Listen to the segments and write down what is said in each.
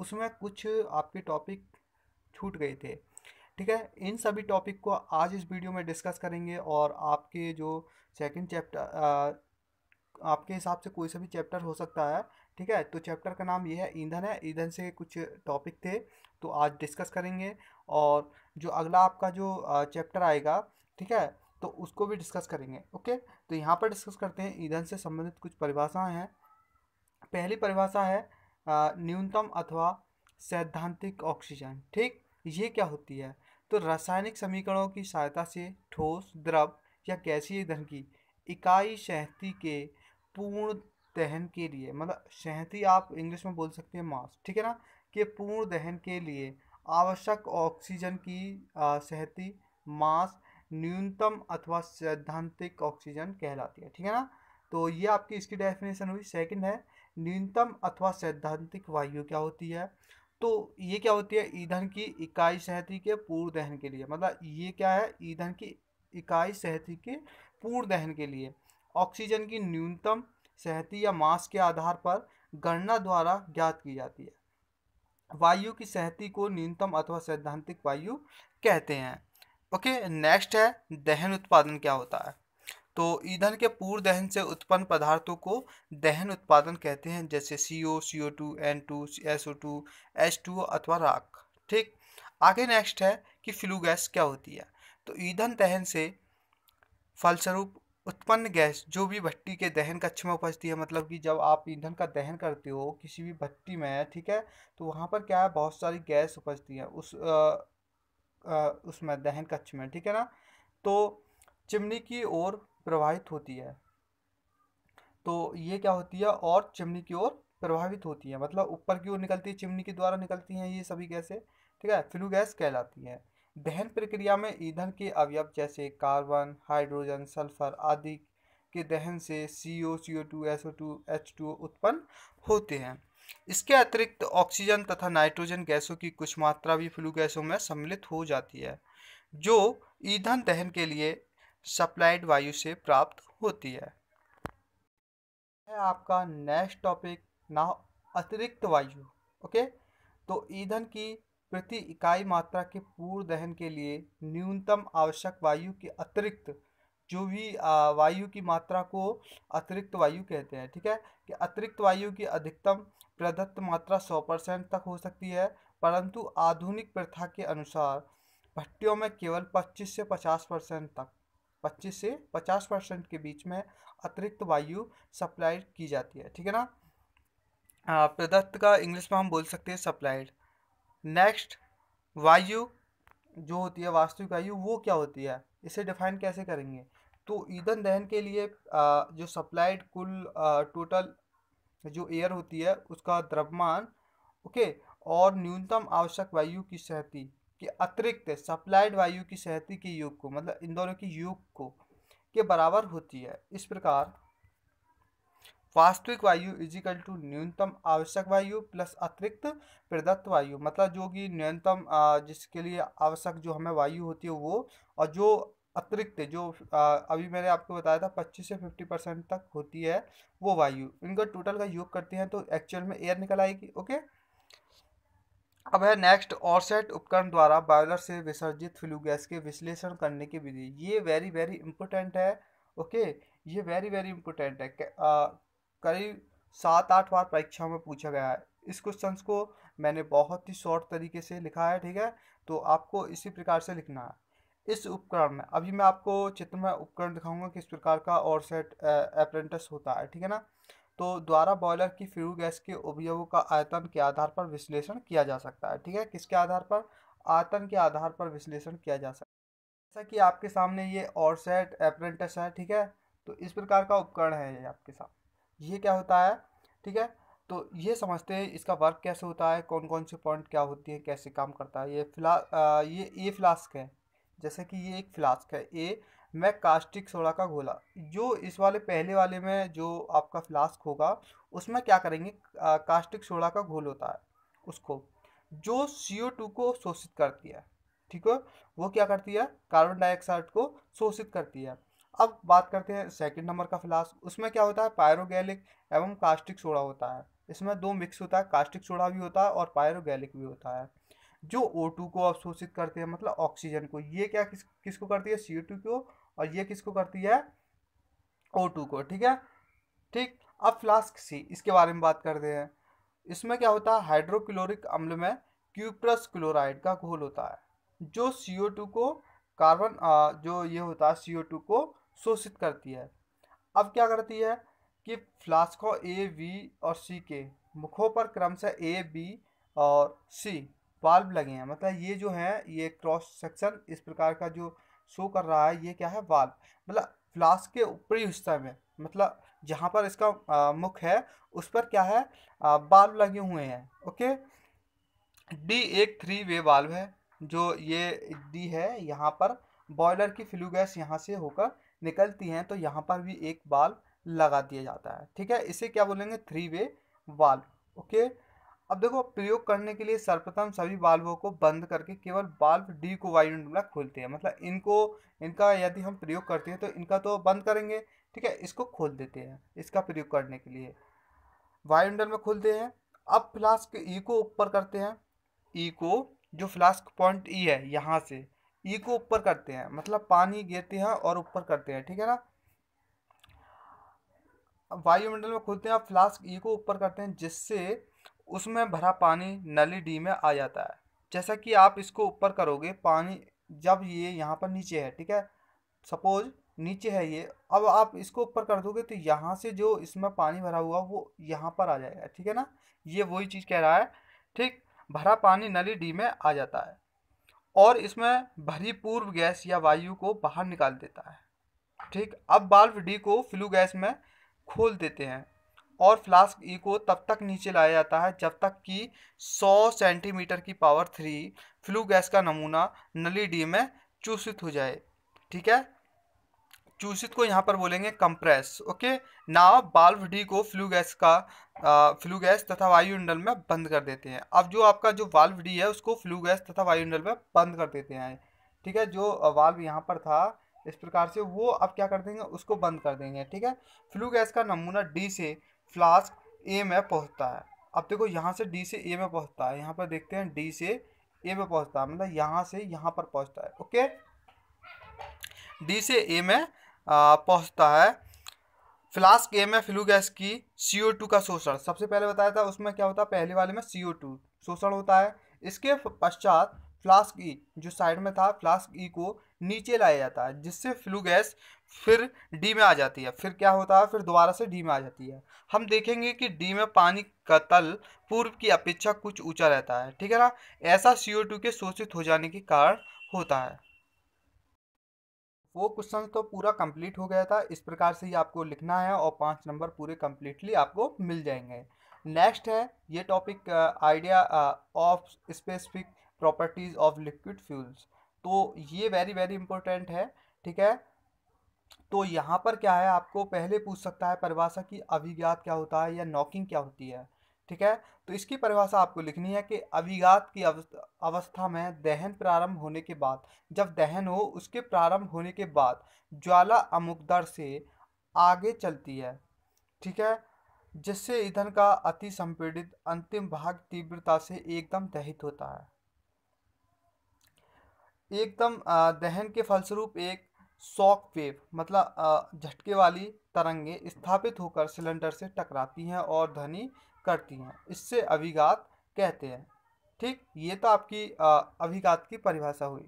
उसमें कुछ आपके टॉपिक छूट गए थे। ठीक है, इन सभी टॉपिक को आज इस वीडियो में डिस्कस करेंगे और आपके जो सेकंड चैप्टर आपके हिसाब से कोई सा भी चैप्टर हो सकता है। ठीक है, तो चैप्टर का नाम ये है ईंधन है। ईंधन से कुछ टॉपिक थे तो आज डिस्कस करेंगे। और जो अगला आपका जो चैप्टर आएगा, ठीक है, तो उसको भी डिस्कस करेंगे। ओके, तो यहाँ पर डिस्कस करते हैं ईंधन से संबंधित कुछ परिभाषाएं हैं। पहली परिभाषा है न्यूनतम अथवा सैद्धांतिक ऑक्सीजन। ठीक, ये क्या होती है? तो रासायनिक समीकरणों की सहायता से ठोस, द्रव या गैसीय ईंधन की इकाई शक्ति के पूर्ण दहन के लिए, मतलब शक्ति आप इंग्लिश में बोल सकते हैं मास, ठीक है ना, के पूर्ण दहन के लिए आवश्यक ऑक्सीजन की शक्ति मास न्यूनतम अथवा सैद्धांतिक ऑक्सीजन कहलाती है। ठीक है ना, तो ये आपकी इसकी डेफिनेशन हुई। सेकंड है न्यूनतम अथवा सैद्धांतिक वायु क्या होती है? तो ये क्या होती है? ईंधन की इकाई शक्ति के पूर्ण दहन के लिए, मतलब ये क्या है? ईंधन की इकाई शक्ति के पूर्ण दहन के लिए ऑक्सीजन की न्यूनतम शक्ति या मास के आधार पर गणना द्वारा ज्ञात की जाती है। वायु की शक्ति को न्यूनतम अथवा सैद्धांतिक वायु कहते हैं। ओके, नेक्स्ट है दहन उत्पादन क्या होता है? तो ईंधन के पूर्ण दहन से उत्पन्न पदार्थों को दहन उत्पादन कहते हैं, जैसे CO, CO2, N2, SO2, H2O अथवा राख। ठीक, आगे नेक्स्ट है कि फ्लू गैस क्या होती है? तो ईंधन दहन से फलस्वरूप उत्पन्न गैस जो भी भट्टी के दहन कक्ष में उपजती है, मतलब कि जब आप ईंधन का दहन करते हो किसी भी भट्टी में, ठीक है, तो वहाँ पर क्या है, बहुत सारी गैस उपजती है उसमें दहन कक्ष में, ठीक है ना, तो चिमनी की ओर प्रवाहित होती है। तो ये क्या होती है? और चिमनी की ओर प्रभावित होती है, मतलब ऊपर की ओर निकलती है, चिमनी के द्वारा निकलती हैं ये सभी गैसें। ठीक है, फ्लू गैस कहलाती है। दहन प्रक्रिया में ईंधन के अवयव जैसे कार्बन, हाइड्रोजन, सल्फर आदि के दहन से CO, CO2, SO2, H2O उत्पन्न होते हैं। इसके अतिरिक्त ऑक्सीजन तथा नाइट्रोजन गैसों की कुछ मात्रा भी फ्लू गैसों में सम्मिलित हो जाती है, जो ईंधन दहन के लिए सप्लाइड वायु से प्राप्त होती है आपका नेक्स्ट टॉपिक ना, अतिरिक्त वायु। ओके, तो ईंधन की प्रति इकाई मात्रा के पूर्ण दहन के लिए न्यूनतम आवश्यक वायु के अतिरिक्त जो भी वायु की मात्रा को अतिरिक्त वायु कहते हैं। ठीक है, कि अतिरिक्त वायु की अधिकतम प्रदत्त मात्रा 100% तक हो सकती है, परंतु आधुनिक प्रथा के अनुसार भट्टियों में केवल 25 से 50% तक, 25 से 50% के बीच में अतिरिक्त वायु सप्लाई की जाती है। ठीक है ना, प्रदत्त का इंग्लिश में हम बोल सकते हैं सप्लाइड। नेक्स्ट, वायु जो होती है वास्तविक वायु, वो क्या होती है, इसे डिफाइन कैसे करेंगे? तो ईंधन दहन के लिए जो सप्लाइड कुल टोटल जो एयर होती है उसका द्रव्यमान, ओके, और न्यूनतम आवश्यक वायु की शक्ति के अतिरिक्त सप्लाइड वायु की शक्ति के योग को, मतलब इन दोनों की योग को के बराबर होती है। इस प्रकार वास्तविक वायु इजिकल टू न्यूनतम आवश्यक वायु प्लस अतिरिक्त प्रदत्त वायु, मतलब जो कि न्यूनतम जिसके लिए आवश्यक जो हमें वायु होती है वो, और जो अतिरिक्त जो अभी मैंने आपको बताया था 25 से 50% तक होती है वो वायु, इनका टोटल का योग करते हैं तो एक्चुअल में एयर निकल आएगी। ओके, अब है नेक्स्ट ऑरसेट उपकरण द्वारा बॉयलर से विसर्जित फ्लू गैस के विश्लेषण करने की विधि। ये वेरी वेरी इंपॉर्टेंट है। ओके, ये वेरी वेरी इंपॉर्टेंट है, करीब 7-8 बार परीक्षाओं में पूछा गया है। इस क्वेश्चंस को मैंने बहुत ही शॉर्ट तरीके से लिखा है, ठीक है, तो आपको इसी प्रकार से लिखना है। इस उपकरण में अभी मैं आपको चित्र में उपकरण दिखाऊंगा किस प्रकार का ऑरसेट अप्रेंटिस होता है, ठीक है ना, तो द्वारा बॉयलर की फ्लू गैस के अवयवों का आयतन के आधार पर विश्लेषण किया जा सकता है। ठीक है, किसके आधार पर? आयतन के आधार पर विश्लेषण किया जा सकता है। जैसा कि आपके सामने ये ऑरसेट अप्रेंटिस है, ठीक है, तो इस प्रकार का उपकरण है ये आपके सामने। ये क्या होता है? ठीक है, तो ये समझते हैं इसका वर्क कैसे होता है, कौन कौन से पॉइंट क्या होती है, कैसे काम करता है। ये फ्लास्क है, जैसे कि ये एक फ्लास्क है ए में कास्टिक सोडा का घोला। जो इस वाले पहले वाले में जो आपका फ्लास्क होगा उसमें क्या करेंगे, कास्टिक सोडा का घोल होता है, उसको जो CO2 को शोषित करती है। ठीक है, वो क्या करती है, कार्बन डाइऑक्साइड को शोषित करती है। अब बात करते हैं सेकंड नंबर का फ्लास्क, उसमें क्या होता है, पायरोगैलिक एवं कास्टिक सोडा होता है। इसमें दो मिक्स होता है, कास्टिक सोडा भी होता है और पायरोगैलिक भी होता है, जो O2 को अवशोषित करते हैं, मतलब ऑक्सीजन को। ये क्या किसको करती है, CO2 को, और ये किसको करती है, O2 को। ठीक है। ठीक। अब फ्लास्क सी, इसके बारे में बात करते हैं। इसमें क्या होता है, हाइड्रोक्लोरिक अम्ल में क्यूप्रस क्लोराइड का घोल होता है, जो CO2 को कार्बन जो ये होता है CO2 को शोषित करती है। अब क्या करती है कि फ्लास्को ए, बी और सी के मुखों पर क्रमशः ए, बी और सी वाल्व लगे हैं। मतलब ये जो है, ये क्रॉस सेक्शन इस प्रकार का जो शो कर रहा है, ये क्या है, वाल्व। मतलब फ्लास्क के ऊपरी हिस्सा में, मतलब जहाँ पर इसका मुख है, उस पर क्या है, वाल्व लगे हुए हैं। ओके। डी एक 3 वे वाल्व है, जो ये डी है, यहाँ पर बॉयलर की फ्लू गैस यहाँ से होकर निकलती हैं, तो यहाँ पर भी एक वाल्व लगा दिया जाता है। ठीक है, इसे क्या बोलेंगे, 3 वे वाल्व। ओके। अब देखो, प्रयोग करने के लिए सर्वप्रथम सभी वाल्वों को बंद करके केवल वाल्व डी को वायुमंडल में खोलते हैं। मतलब इनका यदि हम प्रयोग करते हैं तो इनका तो बंद करेंगे, ठीक है, इसको खोल देते हैं इसका प्रयोग करने के लिए, वायुमंडल में खोलते हैं। अब फ्लास्क ई को ऊपर करते हैं, ई को, जो फ्लास्क पॉइंट ई है, यहाँ से ई को ऊपर करते हैं, मतलब पानी गिरते हैं और ऊपर करते हैं। ठीक है ना। अब वायुमंडल में खोलते हैं, अब फ्लास्क ई को ऊपर करते हैं, जिससे उसमें भरा पानी नली डी में आ जाता है। जैसा कि आप इसको ऊपर करोगे, पानी जब ये यहाँ पर नीचे है, ठीक है, सपोज नीचे है ये, अब आप इसको ऊपर कर दोगे तो यहाँ से जो इसमें पानी भरा हुआ वो यहाँ पर आ जाएगा। ठीक है ना, ये वही चीज़ कह रहा है। ठीक। भरा पानी नली डी में आ जाता है और इसमें भरी पूर्व गैस या वायु को बाहर निकाल देता है। ठीक। अब वाल्व डी को फ्लू गैस में खोल देते हैं और फ्लास्क ई को तब तक नीचे लाया जाता है जब तक कि 100 सेंटीमीटर की पावर 3 फ्लू गैस का नमूना नली डी में चूसित हो जाए। ठीक है, चूसित को यहाँ पर बोलेंगे कंप्रेस। ओके। नाव वाल्व डी को फ्लू गैस तथा वायुमंडल में बंद कर देते हैं। अब जो आपका जो वाल्व डी है, उसको फ्लू गैस तथा वायुमंडल में बंद कर देते हैं। ठीक है, जो वाल्व यहाँ पर था इस प्रकार से, वो अब क्या कर देंगे, उसको बंद कर देंगे। ठीक है, फ्लू गैस का नमूना डी से फ्लास्क ए में पहुँचता है। अब देखो, यहाँ से डी से ए में पहुँचता है, यहाँ पर देखते हैं डी से ए में पहुँचता है, मतलब यहाँ से यहाँ पर पहुँचता है। ओके, डी से ए में पहुँचता है। फ्लास्क ए में फ्लू गैस की CO2 का शोषण सबसे पहले बताया था, उसमें क्या होता है, पहले वाले में CO2 शोषण होता है। इसके पश्चात फ्लास्क ई, जो साइड में था, फ्लास्क ई को नीचे लाया जाता है, जिससे फ्लू गैस फिर डी में आ जाती है। फिर क्या होता है, फिर दोबारा से डी में आ जाती है। हम देखेंगे कि डी में पानी का तल पूर्व की अपेक्षा कुछ ऊंचा रहता है। ठीक है ना, ऐसा CO2 के शोषित हो जाने के कारण होता है। वो क्वेश्चन तो पूरा कंप्लीट हो गया था, इस प्रकार से ही आपको लिखना है और 5 नंबर पूरे कंप्लीटली आपको मिल जाएंगे। नेक्स्ट है ये topic, idea of specific properties of liquid fuels. तो ये वेरी वेरी इंपॉर्टेंट है। ठीक है, तो यहाँ पर क्या है, आपको पहले पूछ सकता है परिभाषा की अभिघात क्या होता है या नॉकिंग क्या होती है। ठीक है, तो इसकी परिभाषा आपको लिखनी है कि अभिघात की अवस्था में दहन प्रारंभ होने के बाद, जब दहन हो उसके प्रारंभ होने के बाद ज्वाला अमुक दर से आगे चलती है। ठीक है, जिससे ईंधन का अति संपीड़ित अंतिम भाग तीव्रता से एकदम दहित होता है। एकदम दहन के फलस्वरूप एक शॉक वेव, मतलब झटके वाली तरंगे स्थापित होकर सिलेंडर से टकराती हैं और ध्वनि करती हैं, इससे अभिघात कहते हैं। ठीक, ये तो आपकी अभिघात की परिभाषा हुई।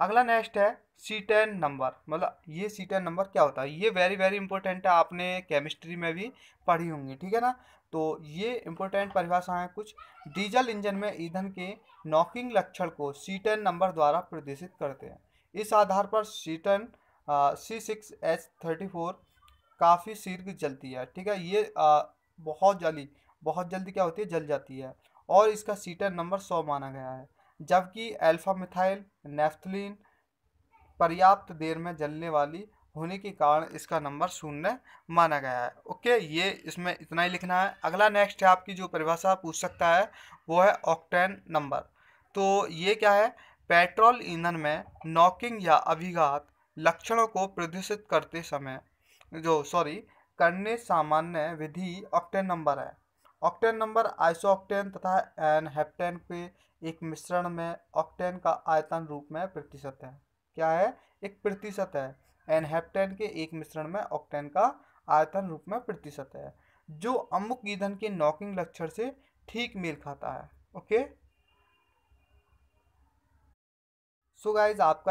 अगला नेक्स्ट है C10 नंबर। मतलब ये C10 नंबर क्या होता है, ये वेरी वेरी इंपॉर्टेंट है, आपने केमिस्ट्री में भी पढ़ी होंगी। ठीक है ना, तो ये इंपॉर्टेंट परिभाषा है कुछ। डीजल इंजन में ईंधन के नॉकिंग लक्षण को C10 नंबर द्वारा प्रदर्शित करते हैं। इस आधार पर C6H34 काफ़ी शीघ्र जलती है। ठीक है, ये बहुत जल्दी क्या होती है, जल जाती है, और इसका C10 नंबर 100 माना गया है। जबकि अल्फा मिथाइल नेफ्थलीन पर्याप्त देर में जलने वाली होने के कारण इसका नंबर 0 माना गया है। ओके, ये इसमें इतना ही लिखना है। अगला नेक्स्ट है, आपकी जो परिभाषा पूछ सकता है वो है ऑक्टेन नंबर। तो ये क्या है, पेट्रोल ईंधन में नॉकिंग या अभिघात लक्षणों को प्रदर्शित करने सामान्य विधि ऑक्टेन नंबर है। ऑक्टेन नंबर आइसोऑक्टेन तथा एनहेप्टेन के एक मिश्रण में ऑक्टेन का आयतन रूप में प्रतिशत है। क्या है? एक प्रतिशत है। एनहेप्टेन के एक मिश्रण में ऑक्टेन का आयतन रूप में प्रतिशत है, जो अमुक ईंधन के नॉकिंग लक्षण से ठीक मेल खाता है। ओके, सो गाइज आपका